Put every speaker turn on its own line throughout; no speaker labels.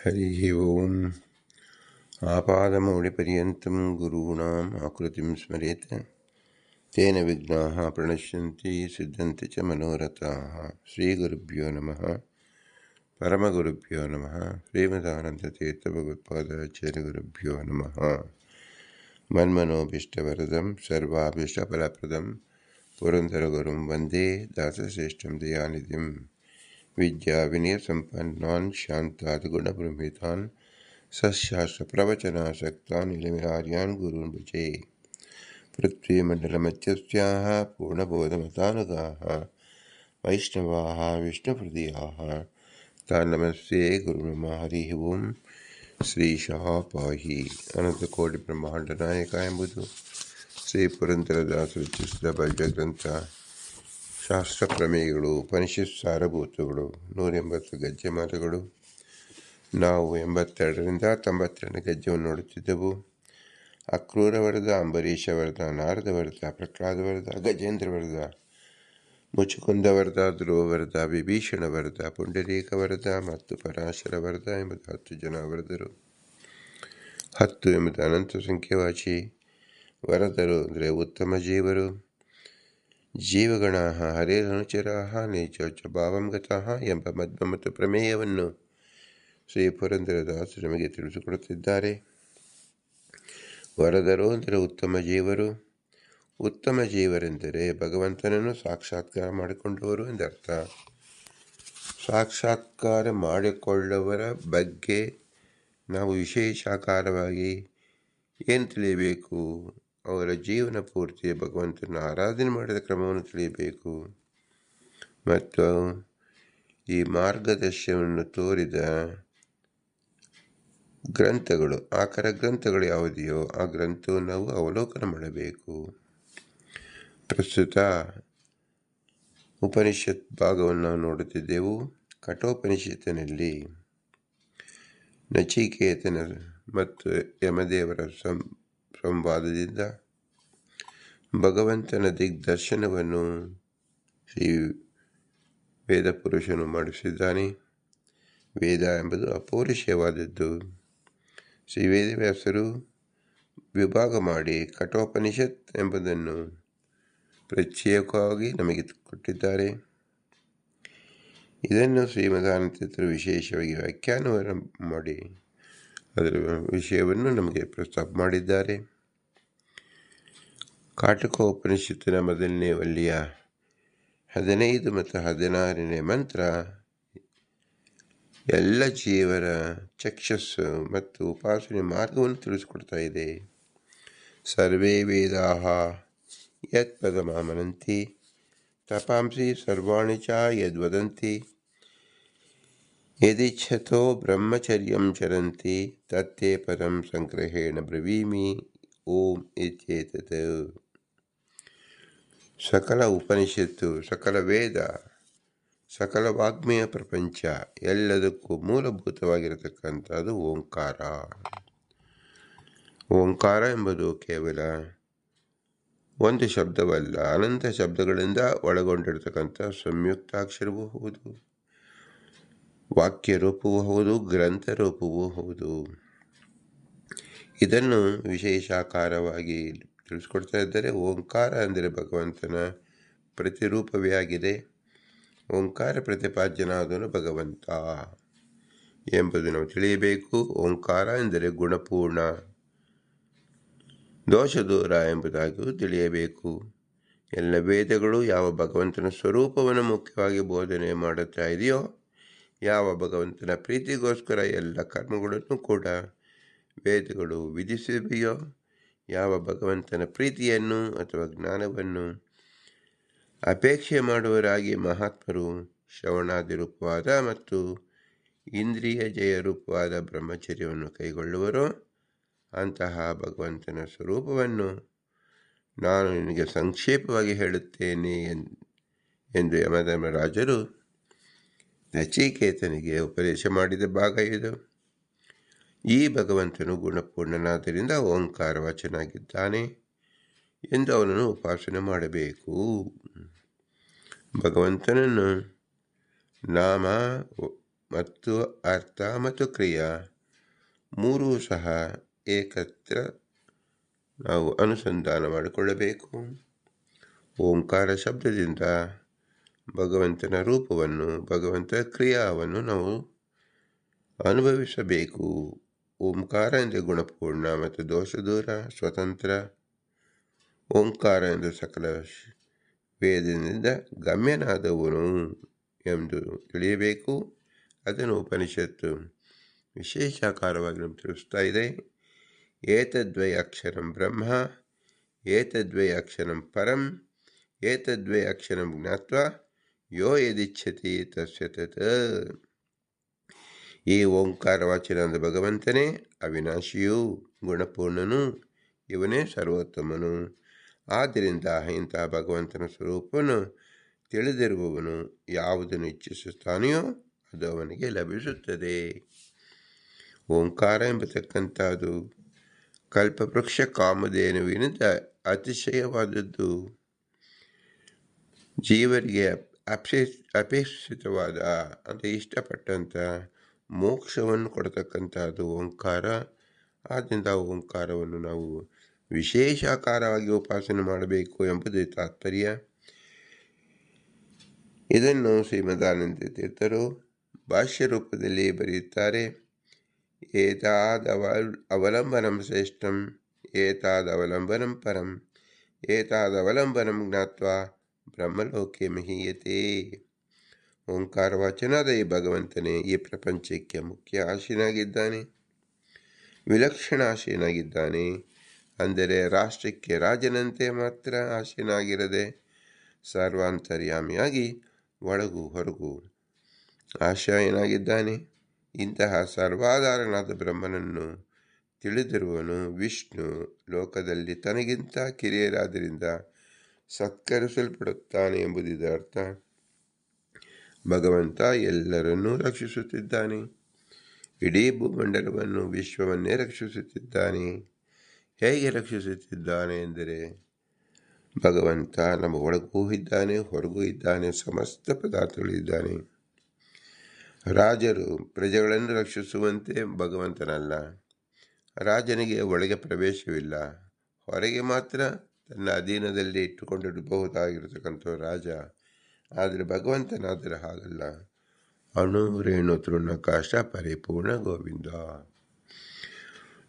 हरिः ओम् आपादमौलिपर्यन्तं गुरूणाम् आकृतिं स्मरेत् तेन विघ्नाः प्रणश्यन्ति सिद्धन्ति च मनोरथाः। श्रीगुरुभ्यो नमः। परमगुरुभ्यो नमः। श्रीमदानन्दतीर्थभगवत्पादाचार्यगुरुभ्यो नमः। मन्मनोभीष्टवरदं सर्वाभीष्टफलप्रदं पुरन्दरगुरुं वन्दे दासश्रेष्ठं दयानिधिं विद्याविनयसम्पन्नान् शान्ताद्गुणप्रभेदान् सशास्त्रप्रवचनासक्तान् इलमिहार्यान् गुरून् भजे। पृथ्वीमण्डलमध्यस्याः पूर्णबोधमतानुगाः वैष्णवाः विष्णुहृदयाः तान् नमस्ते गुरुर्मम। हरिः ಓಂ ಶ್ರೀಶಃ ಪಾಹಿ. ಅನಂತಕೋಟಿ ಬ್ರಹ್ಮಾಂಡ ನಾಯಕ ಎಂಬುದು ಶ್ರೀ ಪುರಂದರದಾಸ ರಚಿಸಿದ ಭವ್ಯ ಗ್ರಂಥ. ಶಾಸ್ತ್ರ ಪ್ರಮೇಯಗಳು, ಉಪನಿಷತ್ ಸಾರಭೂತಗಳು, 180 ಗದ್ಯ ಮಾತುಗಳು. ನಾವು 82ರಿಂದ 92 ಗದ್ಯವನ್ನು ನೋಡುತ್ತಿದ್ದೆವು. ಅಕ್ರೂರ ವರದ, ಅಂಬರೀಷ ವರದ, ನಾರದ ವರದ, ಪ್ರಹ್ಲಾದ ವರದ, ಗಜೇಂದ್ರ ವರದ, ಮುಚುಕುಂದ ವರದ, ಧ್ರುವ ವರದ, ವಿಭೀಷಣ ವರದ, ಪುಂಡರೀಕ ವರದ ಮತ್ತು ಪರಾಶರ ವರದ ಎಂಬುದು 10 ಜನ ವರದರು. 10 ಎಂಬುದು ಅನಂತ ಸಂಖ್ಯೆವಾಚಿ. ವರದರು ಅಂದರೆ ಉತ್ತಮ ಜೀವರು. ಜೀವಗಣ ಹರೇರನುಚರಾ ನೇಚ ಭಾವಂ ಗತಃ ಎಂಬ ಮಧ್ವ ಮತ್ತು ಪ್ರಮೇಯವನ್ನು ಶ್ರೀ ಪುರಂದರದಾಸರು ನಮಗೆ ತಿಳಿಸಿಕೊಡುತ್ತಿದ್ದಾರೆ. ವರದರು ಅಂದರೆ ಉತ್ತಮ ಜೀವರು. ಉತ್ತಮ ಜೀವರೆಂದರೆ ಭಗವಂತನನ್ನು ಸಾಕ್ಷಾತ್ಕಾರ ಮಾಡಿಕೊಂಡವರು ಎಂದರ್ಥ. ಸಾಕ್ಷಾತ್ಕಾರ ಮಾಡಿಕೊಳ್ಳುವವರ ಬಗ್ಗೆ ನಾವು ವಿಶೇಷಾಕಾರವಾಗಿ ಏನು ತಿಳಿಯಬೇಕು? ಅವರ ಜೀವನ ಪೂರ್ತಿ ಭಗವಂತನ ಆರಾಧನೆ ಮಾಡಿದ ಕ್ರಮವನ್ನು ತಿಳಿಯಬೇಕು ಮತ್ತು ಈ ಮಾರ್ಗದರ್ಶನವನ್ನು ತೋರಿದ ಗ್ರಂಥಗಳು, ಆಕರ ಗ್ರಂಥಗಳು ಯಾವುದೆಯೋ ಆ ಗ್ರಂಥವನ್ನು ನಾವು ಅವಲೋಕನ ಮಾಡಬೇಕು. ಪ್ರಸ್ತುತ ಉಪನಿಷತ್ ಭಾಗವನ್ನು ನಾವು ನೋಡುತ್ತಿದ್ದೆವು. ಕಠೋಪನಿಷತ್ತಿನಲ್ಲಿ ನಚಿಕೇತನ ಮತ್ತು ಯಮದೇವರ ಸಂವಾದದಿಂದ ಭಗವಂತನ ದಿಗ್ದರ್ಶನವನ್ನು ಶ್ರೀ ವೇದಪುರುಷನು ಮಾಡಿಸಿದ್ದಾನೆ. ವೇದ ಎಂಬುದು ಅಪೌರುಷವಾದದ್ದು. ಶ್ರೀ ವೇದವ್ಯಾಸರು ವಿಭಾಗ ಮಾಡಿ ಕಠೋಪನಿಷತ್ ಎಂಬುದನ್ನು ಪ್ರತ್ಯೇಕವಾಗಿ ನಮಗೆ ಕೊಟ್ಟಿದ್ದಾರೆ. ಇದನ್ನು ಶ್ರೀಮದಾನಂದರು ವಿಶೇಷವಾಗಿ ವ್ಯಾಖ್ಯಾನವನ್ನು ಮಾಡಿ ಅದರ ವಿಷಯವನ್ನು ನಮಗೆ ಪ್ರಸ್ತಾಪ ಮಾಡಿದ್ದಾರೆ. ಕಾಟಕೋಪನಿಷತ್ತಿನ ಮೊದಲನೇ ವಲ್ಯ 15 ಮತ್ತು 16ನೇ ಮಂತ್ರ ಎಲ್ಲ ಜೀವರ ಚಕ್ಷಸ್ಸು ಮತ್ತು ಉಪಾಸನೆ ಮಾರ್ಗವನ್ನು ತಿಳಿಸಿಕೊಡ್ತಾ ಇದೆ. ಸರ್ವೇ ವೇದಾಃ ಯತ್ ಪದಮಾಮನಂತಿ ತಪಾಂಸಿ ಸರ್ವಾಣಿ ಚ ಯದ್ವದಂತಿ ಯದಿಚ್ಛತೋ ಬ್ರಹ್ಮಚರ್ಯಂ ಚರಂತಿ ತತ್ತೇ ಪದಂ ಸಂಗ್ರಹೇಣ ಬ್ರವೀಮಿ ಓಂ ಇತ್ಯೇತತ್. ಸಕಲ ಉಪನಿಷತ್ತು, ಸಕಲ ವೇದ, ಸಕಲ ವಾಗ್ಮಯ ಪ್ರಪಂಚ ಎಲ್ಲದಕ್ಕೂ ಮೂಲಭೂತವಾಗಿರತಕ್ಕಂಥದ್ದು ಓಂಕಾರ. ಓಂಕಾರ ಎಂಬುದು ಕೇವಲ ಒಂದು ಶಬ್ದವಲ್ಲ, ಅನಂತ ಶಬ್ದಗಳಿಂದ ಒಳಗೊಂಡಿರತಕ್ಕಂಥ ಸಂಯುಕ್ತಾಕ್ಷರವೂ ಹೌದು, ವಾಕ್ಯ ರೂಪವೂ ಹೌದು, ಗ್ರಂಥ ರೂಪವೂ ಹೌದು. ಇದನ್ನು ವಿಶೇಷಾಕಾರವಾಗಿ ತಿಳಿಸ್ಕೊಡ್ತಾ ಇದ್ದಾರೆ. ಓಂಕಾರ ಅಂದರೆ ಭಗವಂತನ ಪ್ರತಿರೂಪವೇ ಆಗಿದೆ. ಓಂಕಾರ ಪ್ರತಿಪಾದ್ಯನಾದನು ಭಗವಂತ ಎಂಬುದು ನಾವು ತಿಳಿಯಬೇಕು. ಓಂಕಾರ ಎಂದರೆ ಗುಣಪೂರ್ಣ, ದೋಷದೂರ ಎಂಬುದಾಗಿಯೂ ತಿಳಿಯಬೇಕು. ಎಲ್ಲ ವೇದಗಳು ಯಾವ ಭಗವಂತನ ಸ್ವರೂಪವನ್ನು ಮುಖ್ಯವಾಗಿ ಬೋಧನೆ ಮಾಡುತ್ತಾ ಇದೆಯೋ, ಯಾವ ಭಗವಂತನ ಪ್ರೀತಿಗೋಸ್ಕರ ಎಲ್ಲ ಕರ್ಮಗಳನ್ನು ಕೂಡ ವೇದಗಳು ವಿಧಿಸಿವೆಯೋ, ಯಾವ ಭಗವಂತನ ಪ್ರೀತಿಯನ್ನು ಅಥವಾ ಜ್ಞಾನವನ್ನು ಅಪೇಕ್ಷೆ ಮಾಡುವರಾಗಿ ಮಹಾತ್ಮರು ಶ್ರವಣಾದಿ ರೂಪವಾದ ಮತ್ತು ಇಂದ್ರಿಯ ಜಯ ರೂಪವಾದ ಬ್ರಹ್ಮಚರ್ಯವನ್ನು ಕೈಗೊಳ್ಳುವರೋ ಅಂತಹ ಭಗವಂತನ ಸ್ವರೂಪವನ್ನು ನಾನು ನಿನಗೆ ಸಂಕ್ಷೇಪವಾಗಿ ಹೇಳುತ್ತೇನೆ ಎಂದು ಯಮಧರ್ಮರಾಜರು ನಚಿಕೇತನಿಗೆ ಉಪದೇಶ ಮಾಡಿದ ಭಾಗ ಇದು. ಈ ಭಗವಂತನು ಗುಣಪೂರ್ಣನಾದ್ದರಿಂದ ಓಂಕಾರ ವಚನಾಗಿದ್ದಾನೆ ಎಂದು ಅವನನ್ನು ಉಪಾಸನೆ ಮಾಡಬೇಕು. ಭಗವಂತನನ್ನು ನಾಮ ಮತ್ತು ಅರ್ಥ ಮತ್ತು ಕ್ರಿಯಾ ಮೂರೂ ಸಹ ಏಕತ್ರ ನಾವು ಅನುಸಂಧಾನ ಮಾಡಿಕೊಳ್ಳಬೇಕು. ಓಂಕಾರ ಶಬ್ದದಿಂದ ಭಗವಂತನ ರೂಪವನ್ನು, ಭಗವಂತನ ಕ್ರಿಯಾವನ್ನು ನಾವು ಅನುಭವಿಸಬೇಕು. ಓಂಕಾರ ಎಂದರೆ ಗುಣಪೂರ್ಣ ಮತ್ತು ದೋಷ ದೂರ, ಸ್ವತಂತ್ರ. ಓಂಕಾರ ಎಂದು ಸಕಲ ವೇದದಿಂದ ಗಮ್ಯನಾದವನು ಎಂದು ತಿಳಿಯಬೇಕು. ಅದನ್ನು ಉಪನಿಷತ್ತು ವಿಶೇಷಾಕಾರವಾಗಿ ನಮಗೆ ತಿಳಿಸ್ತಾ ಇದೆ. ಏತದ್ವೈ ಅಕ್ಷರಂ ಬ್ರಹ್ಮ, ಏತದ್ವೈ ಅಕ್ಷರಂ ಪರಂ, ಏತದ್ವೈ ಅಕ್ಷರಂ ಜ್ಞಾತ್ವಾ ಯೋ ಯದಿಚ್ಛತಿ ತಸ್ಯ ತತ್. ಈ ಓಂಕಾರ ವಾಚನಾದ ಭಗವಂತನೇ ಅವಿನಾಶಿಯೂ ಗುಣಪೂರ್ಣನು, ಇವನೇ ಸರ್ವೋತ್ತಮನು. ಆದ್ದರಿಂದ ಇಂತಹ ಭಗವಂತನ ಸ್ವರೂಪವನ್ನು ತಿಳಿದಿರುವವನು ಯಾವುದನ್ನು ಇಚ್ಛಿಸುತ್ತಾನೆಯೋ ಅದು ಅವನಿಗೆ ಲಭಿಸುತ್ತದೆ. ಓಂಕಾರ ಎಂಬತಕ್ಕಂಥದ್ದು ಕಲ್ಪವೃಕ್ಷ ಕಾಮಧೇನುವಿನಿಂದ ಅತಿಶಯವಾದದ್ದು. ಜೀವರಿಗೆ ಅಪೇಕ್ಷಿತವಾದ ಅಂತ ಇಷ್ಟಪಟ್ಟಂಥ ಮೋಕ್ಷವನ್ನು ಕೊಡತಕ್ಕಂಥದ್ದು ಓಂಕಾರ. ಆದ್ದರಿಂದ ಓಂಕಾರವನ್ನು ನಾವು ವಿಶೇಷಾಕಾರವಾಗಿ ಉಪಾಸನೆ ಮಾಡಬೇಕು ಎಂಬುದೇ ತಾತ್ಪರ್ಯ. ಇದನ್ನು ಶ್ರೀಮದಾನಂದ ತೀರ್ಥರು ಭಾಷ್ಯ ರೂಪದಲ್ಲಿ ಬರೆಯುತ್ತಾರೆ. ಏತಾದವಲಂಬನಂ ಶ್ರೇಷ್ಠಂ, ಏತಾದವಲಂಬನಂ ಪರಂ, ಏತಾದವಲಂಬನಂ ಜ್ಞಾತ್ವಾ ಬ್ರಹ್ಮಲೋಕೆ ಮಹೀಯತೆ. ಓಂಕಾರ ವಾಚನಾದ ಈ ಭಗವಂತನೇ ಈ ಪ್ರಪಂಚಕ್ಕೆ ಮುಖ್ಯ ಆಶೀನಾಗಿದ್ದಾನೆ, ವಿಲಕ್ಷಣ ಆಶೀನಾಗಿದ್ದಾನೆ. ಅಂದರೆ ರಾಷ್ಟ್ರಕ್ಕೆ ರಾಜನಂತೆ ಮಾತ್ರ ಆಶೀನಾಗಿರದೆ ಸರ್ವಾಂತರ್ಯಾಮಿಯಾಗಿ ಒಳಗೂ ಹೊರಗೂ ಆಶಯನಾಗಿದ್ದಾನೆ. ಇಂತಹ ಸರ್ವಾಧಾರನಾದ ಬ್ರಹ್ಮನನ್ನು ತಿಳಿದಿರುವನು ವಿಷ್ಣು ಲೋಕದಲ್ಲಿ ತನಗಿಂತ ಕಿರಿಯರಾದ್ದರಿಂದ ಸತ್ಕರಿಸಲ್ಪಡುತ್ತಾನೆ ಎಂಬುದಿದ ಅರ್ಥ. ಭಗವಂತ ಎಲ್ಲರನ್ನೂ ರಕ್ಷಿಸುತ್ತಿದ್ದಾನೆ. ಇಡೀ ಭೂಮಂಡಲವನ್ನು, ವಿಶ್ವವನ್ನೇ ರಕ್ಷಿಸುತ್ತಿದ್ದಾನೆ. ಹೇಗೆ ರಕ್ಷಿಸುತ್ತಿದ್ದಾನೆ ಎಂದರೆ ಭಗವಂತ ನಮ್ಮ ಒಳಗೂ ಇದ್ದಾನೆ, ಹೊರಗೂ ಇದ್ದಾನೆ, ಸಮಸ್ತ ಪದಾರ್ಥಗಳಿದ್ದಾನೆ. ರಾಜರು ಪ್ರಜೆಗಳನ್ನು ರಕ್ಷಿಸುವಂತೆ ಭಗವಂತನಲ್ಲ. ರಾಜನಿಗೆ ಒಳಗೆ ಪ್ರವೇಶವಿಲ್ಲ, ಹೊರಗೆ ಮಾತ್ರ ತನ್ನ ಅಧೀನದಲ್ಲಿ ಇಟ್ಟುಕೊಂಡಿರಬಹುದಾಗಿರತಕ್ಕಂಥ ರಾಜ. ಆದರೆ ಭಗವಂತನಾದರೆ ಹಾಗಲ್ಲ. ಅಣು ರೇಣು ತೃಣಕಾಶ ಪರಿಪೂರ್ಣ ಗೋವಿಂದ.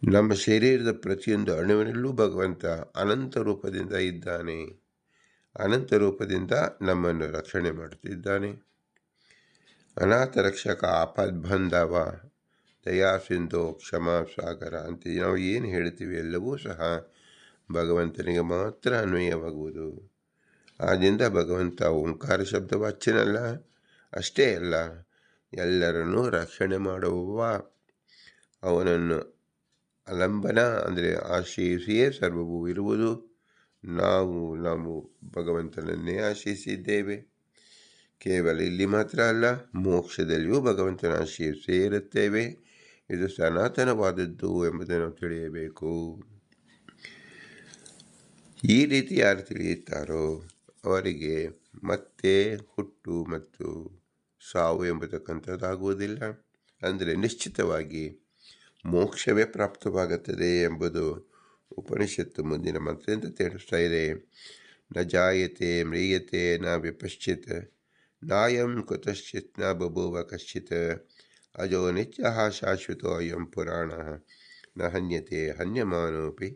ನಮ್ಮ ಶರೀರದ ಪ್ರತಿಯೊಂದು ಅಣುವಿನಲ್ಲೂ ಭಗವಂತ ಅನಂತ ರೂಪದಿಂದ ಇದ್ದಾನೆ. ಅನಂತ ರೂಪದಿಂದ ನಮ್ಮನ್ನು ರಕ್ಷಣೆ ಮಾಡುತ್ತಿದ್ದಾನೆ. ಅನಾಥ ರಕ್ಷಕ, ಆಪದ್ಬಂಧವ, ದಯಾ ಸಿಂಧು, ಕ್ಷಮಾ ಸಾಗರ ಅಂತ ನಾವು ಏನು ಹೇಳ್ತೀವಿ ಎಲ್ಲವೂ ಸಹ ಭಗವಂತನಿಗೆ ಮಾತ್ರ ಅನ್ವಯವಾಗುವುದು. ಆದ್ದರಿಂದ ಭಗವಂತ ಓಂಕಾರ ಶಬ್ದ ವಾಚ್ಯನಲ್ಲ, ಅಷ್ಟೇ ಅಲ್ಲ, ಎಲ್ಲರನ್ನೂ ರಕ್ಷಣೆ ಮಾಡುವವ. ಅವನನ್ನು ಅಲಂಬನ ಅಂದರೆ ಆಶ್ರಯಿಸಿಯೇ ಸರ್ವವೂ ಇರುವುದು. ನಾವು ಭಗವಂತನನ್ನೇ ಆಶ್ರಯಿಸಿದ್ದೇವೆ. ಕೇವಲ ಇಲ್ಲಿ ಮಾತ್ರ ಅಲ್ಲ, ಮೋಕ್ಷದಲ್ಲಿಯೂ ಭಗವಂತನ ಆಶ್ರಯಿಸೇ ಇರುತ್ತೇವೆ. ಇದು ಸನಾತನವಾದದ್ದು ಎಂಬುದನ್ನು ತಿಳಿಯಬೇಕು. ಈ ರೀತಿ ಯಾರು ತಿಳಿಯುತ್ತಾರೋ ಅವರಿಗೆ ಮತ್ತೆ ಹುಟ್ಟು ಮತ್ತು ಸಾವು ಎಂಬತಕ್ಕಂಥದ್ದಾಗುವುದಿಲ್ಲ. ಅಂದರೆ ನಿಶ್ಚಿತವಾಗಿ ಮೋಕ್ಷವೇ ಪ್ರಾಪ್ತವಾಗುತ್ತದೆ ಎಂಬುದು ಉಪನಿಷತ್ತು ಮುಂದಿನ ಮಂತ್ರದಿಂದ ತಿಳಿಸ್ತಾ ಇದೆ. ನ ಜಾಯತೆ ಮ್ರಿಯತೆ ನ ವಿಪಶ್ಚಿತ್, ನಾಯಂ ಕುತಶ್ಚಿತ್ ನ ಬಭೂವ ಕಶ್ಚಿತ್, ಅಜೋ ನಿತ್ಯ ಶಾಶ್ವತೋ ಅಯಂ ಪುರಾಣ ನ ಹನ್ಯತೆ ಹನ್ಯಮಾನೋಪಿ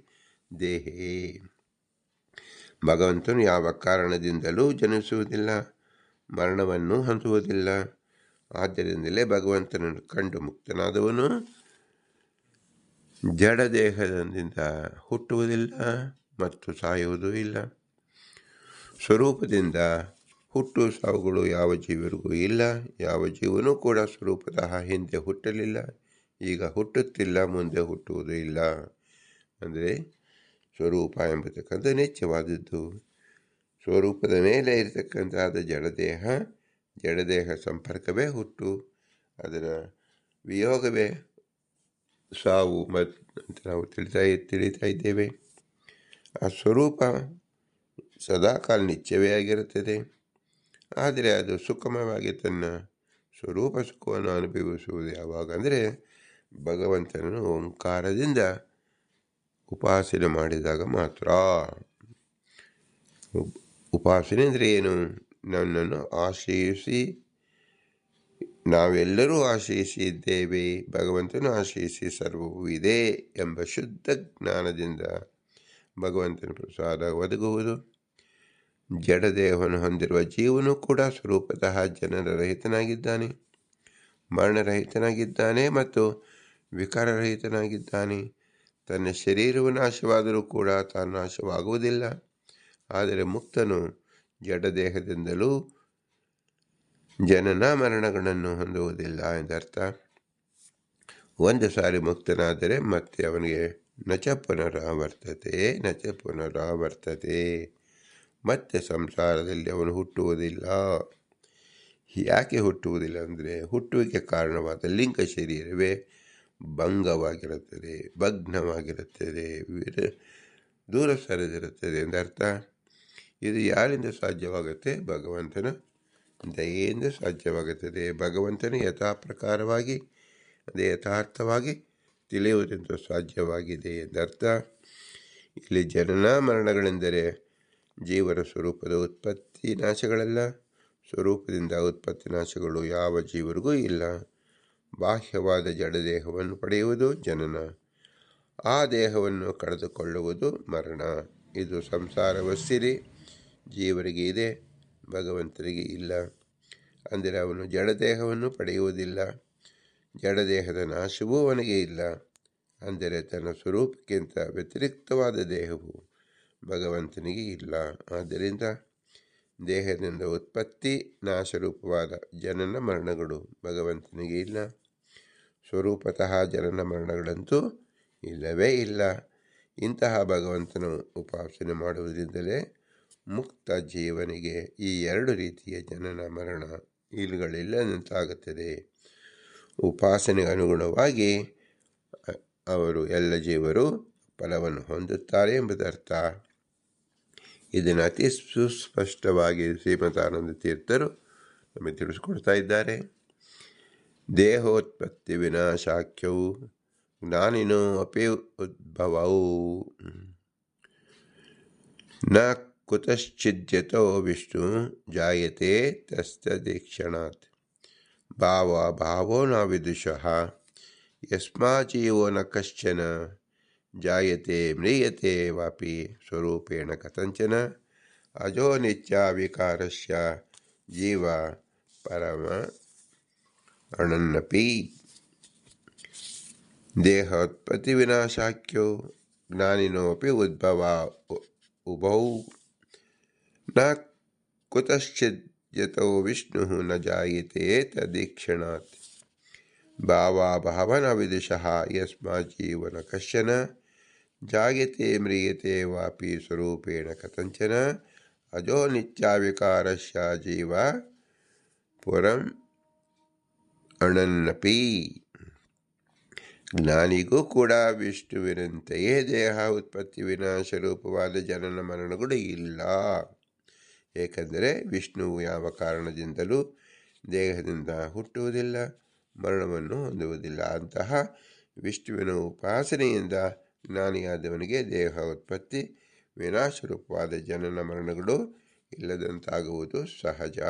ದೇಹೇ. ಭಗವಂತನು ಯಾವ ಕಾರಣದಿಂದಲೂ ಜನಿಸುವುದಿಲ್ಲ, ಮರಣವನ್ನು ಹೊಂದುವುದಿಲ್ಲ. ಆದ್ದರಿಂದಲೇ ಭಗವಂತನನ್ನು ಕಂಡು ಮುಕ್ತನಾದವನು ಜಡದೇಹದಿಂದ ಹುಟ್ಟುವುದಿಲ್ಲ ಮತ್ತು ಸಾಯುವುದೂ ಇಲ್ಲ. ಸ್ವರೂಪದಿಂದ ಹುಟ್ಟು ಸಾವುಗಳು ಯಾವ ಜೀವರಿಗೂ ಇಲ್ಲ. ಯಾವ ಜೀವನೂ ಕೂಡ ಸ್ವರೂಪತಃ ಹಿಂದೆ ಹುಟ್ಟಲಿಲ್ಲ, ಈಗ ಹುಟ್ಟುತ್ತಿಲ್ಲ, ಮುಂದೆ ಹುಟ್ಟುವುದೂ ಇಲ್ಲ. ಅಂದರೆ ಸ್ವರೂಪ ಎಂಬತಕ್ಕಂಥ ನಿತ್ಯವಾದದ್ದು. ಸ್ವರೂಪದ ಮೇಲೆ ಇರತಕ್ಕಂಥದ್ದು ಜಡದೇಹ ಸಂಪರ್ಕವೇ ಹುಟ್ಟು, ಅದರ ವಿಯೋಗವೇ ಸಾವು ಅಂತ ನಾವು ತಿಳಿತಾ ಇದ್ದೇವೆ. ಆ ಸ್ವರೂಪ ಸದಾಕಾಲ ನಿತ್ಯವೇ ಆಗಿರುತ್ತದೆ. ಆದರೆ ಅದು ಸುಖಮವಾಗಿ ತನ್ನ ಸ್ವರೂಪ ಸುಖವನ್ನು ಅನುಭವಿಸುವುದು ಯಾವಾಗ ಅಂದರೆ ಭಗವಂತನನ್ನು ಓಂಕಾರದಿಂದ ಉಪಾಸನೆ ಮಾಡಿದಾಗ ಮಾತ್ರ. ಉಪಾಸನೆ ಅಂದರೆ ಏನು? ನನ್ನನ್ನು ಆಶ್ರಯಿಸಿ, ನಾವೆಲ್ಲರೂ ಆಶ್ರಯಿಸಿದ್ದೇವೆ, ಭಗವಂತನು ಆಶ್ರಯಿಸಿ ಸರ್ವವೂ ಇದೆ ಎಂಬ ಶುದ್ಧ ಜ್ಞಾನದಿಂದ ಭಗವಂತನ ಪ್ರಸಾದ ಒದಗುವುದು. ಜಡದೇಹವನ್ನು ಹೊಂದಿರುವ ಜೀವನು ಕೂಡ ಸ್ವರೂಪತಃ ಜನರ ರಹಿತನಾಗಿದ್ದಾನೆ, ಮರಣರಹಿತನಾಗಿದ್ದಾನೆ ಮತ್ತು ವಿಕಾರರಹಿತನಾಗಿದ್ದಾನೆ. ತನ್ನ ಶರೀರವು ನಾಶವಾದರೂ ಕೂಡ ತಾನು ನಾಶವಾಗುವುದಿಲ್ಲ. ಆದರೆ ಮುಕ್ತನು ಜಡದೇಹದಿಂದಲೂ ಜನನ ಮರಣಗಳನ್ನು ಹೊಂದುವುದಿಲ್ಲ ಎಂದರ್ಥ. ಒಂದು ಸಾರಿ ಮುಕ್ತನಾದರೆ ಮತ್ತೆ ಅವನಿಗೆ ನಚ ಪುನರಾವರ್ತತೆ, ಮತ್ತೆ ಸಂಸಾರದಲ್ಲಿ ಅವನು ಹುಟ್ಟುವುದಿಲ್ಲ. ಯಾಕೆ ಹುಟ್ಟುವುದಿಲ್ಲ ಅಂದರೆ ಹುಟ್ಟುವಿಕೆ ಕಾರಣವಾದ ಲಿಂಗ ಶರೀರವೇ ಭಂಗವಾಗಿರುತ್ತದೆ, ಭಗ್ನವಾಗಿರುತ್ತದೆ, ದೂರ ಸರಿದಿರುತ್ತದೆ ಎಂದರ್ಥ. ಇದು ಯಾರಿಂದ ಸಾಧ್ಯವಾಗುತ್ತೆ? ಭಗವಂತನ ದಯೆಯಿಂದ ಸಾಧ್ಯವಾಗುತ್ತದೆ. ಭಗವಂತನ ಯಥಾಪ್ರಕಾರವಾಗಿ ಅದೇ ಯಥಾರ್ಥವಾಗಿ ತಿಳಿಯುವುದೆಂದು ಸಾಧ್ಯವಾಗಿದೆ ಎಂದರ್ಥ. ಇಲ್ಲಿ ಜನನ ಮರಣಗಳೆಂದರೆ ಜೀವನ ಸ್ವರೂಪದ ಉತ್ಪತ್ತಿ ನಾಶಗಳಲ್ಲ. ಸ್ವರೂಪದಿಂದ ಉತ್ಪತ್ತಿ ನಾಶಗಳು ಯಾವ ಜೀವರಿಗೂ ಇಲ್ಲ. ಬಾಹ್ಯವಾದ ಜಡದೇಹವನ್ನು ಪಡೆಯುವುದು ಜನನ, ಆ ದೇಹವನ್ನು ಕಳೆದುಕೊಳ್ಳುವುದು ಮರಣ. ಇದು ಸಂಸಾರವಸ್ಸಿರಿ ಜೀವರಿಗೆ ಇದೆ, ಭಗವಂತನಿಗೆ ಇಲ್ಲ. ಅಂದರೆ ಅವನು ಜಡದೇಹವನ್ನು ಪಡೆಯುವುದಿಲ್ಲ, ಜಡದೇಹದ ನಾಶವೂ ಅವನಿಗೆ ಇಲ್ಲ. ಅಂದರೆ ತನ್ನ ಸ್ವರೂಪಕ್ಕಿಂತ ವ್ಯತಿರಿಕ್ತವಾದ ದೇಹವು ಭಗವಂತನಿಗೆ ಇಲ್ಲ. ಆದ್ದರಿಂದ ದೇಹದಿಂದ ಉತ್ಪತ್ತಿ ನಾಶರೂಪವಾದ ಜನನ ಮರಣಗಳು ಭಗವಂತನಿಗೆ ಇಲ್ಲ. ಸ್ವರೂಪತಃ ಜನನ ಮರಣಗಳಂತೂ ಇಲ್ಲವೇ ಇಲ್ಲ. ಇಂತಹ ಭಗವಂತನ ಉಪಾಸನೆ ಮಾಡುವುದರಿಂದಲೇ ಮುಕ್ತ ಜೀವನಿಗೆ ಈ ಎರಡು ರೀತಿಯ ಜನನ ಮರಣ ಇವುಗಳಿಲ್ಲದಂತಾಗುತ್ತದೆ. ಉಪಾಸನೆಗೆ ಅನುಗುಣವಾಗಿ ಅವರು ಎಲ್ಲ ಜೀವರು ಫಲವನ್ನು ಹೊಂದುತ್ತಾರೆ ಎಂಬುದರ್ಥ. ಇದನ್ನು ಅತಿ ಸುಸ್ಪಷ್ಟವಾಗಿ ಶ್ರೀಮದಾನಂದ ತೀರ್ಥರು ನಮಗೆ ತಿಳಿಸ್ಕೊಡ್ತಾ ಇದ್ದಾರೆ. ದೇಹೋತ್ಪತ್ತಿ ವಿನಾಶಾಖ್ಯವು ಜ್ಞಾನಿನೋ ಅಪಿ ಉದ್ಭವವು ನ ಕುತಶ್ಚಿದ್ಯತೋ ವಿಷ್ಣು ಜಾಯತೆ ತಸ್ತದೀಕ್ಷಣಾತ್ ಭಾವೋ ನ ವಿದುಷಃ ಯಸ್ಮಾಜೀವೋ ನ ಕಶ್ಚನ ಜಾಯತೆ ಮ್ರಿಯತೆ ವಾಪಿ ಸ್ವರೂಪೇಣ ಕಥಂಚನ ಅಜೋ ನಿತ್ಯ ವಿಕಾರಸ್ಯ ಜೀವ ಪರಮ ಅಣನ್ನಪಿ. ದೇಹೋತ್ಪತ್ತಿ ವಿನಾಶಾಖ್ಯೋ ಜ್ಞಾನಿನೋಪಿ ಉಭೌ ನ ಕುತಶ್ಚಿದ್ಯತೋ ವಿಷ್ಣು ನ ಜಾಯತೆ ತದೀಕ್ಷಣಾತ್ ಭಾವನ ವಿದುಷಃ ಯಸ್ಮಾಜ್ಜೀವನ ಕಶ್ಚನ ಜಾಯತೆ ಮ್ರಿಯತೆ ವಾಪಿ ಸ್ವರೂಪೇಣ ಕಥಂಚನ ಅಜೋ ನಿತ್ಯಾವಿಕಾರಸ್ಯ ಜೀವ ಪುರಂ ಅಣನ್ನಪಿ. ಜ್ಞಾನಿಗೂ ಕೂಡ ವಿಷ್ಣುವಿನಂತೆಯೇ ದೇಹ ಉತ್ಪತ್ತಿ ವಿನಾಶ ರೂಪವಾದ ಜನನ ಮರಣಗಳು ಇಲ್ಲ. ಏಕೆಂದರೆ ವಿಷ್ಣುವು ಯಾವ ಕಾರಣದಿಂದಲೂ ದೇಹದಿಂದ ಹುಟ್ಟುವುದಿಲ್ಲ, ಮರಣವನ್ನು ಹೊಂದುವುದಿಲ್ಲ. ಅಂತಹ ವಿಷ್ಣುವಿನ ಉಪಾಸನೆಯಿಂದ ಜ್ಞಾನಿಯಾದವನಿಗೆ ದೇಹ ಉತ್ಪತ್ತಿ ವಿನಾಶ ರೂಪವಾದ ಜನನ ಮರಣಗಳು ಇಲ್ಲದಂತಾಗುವುದು ಸಹಜ.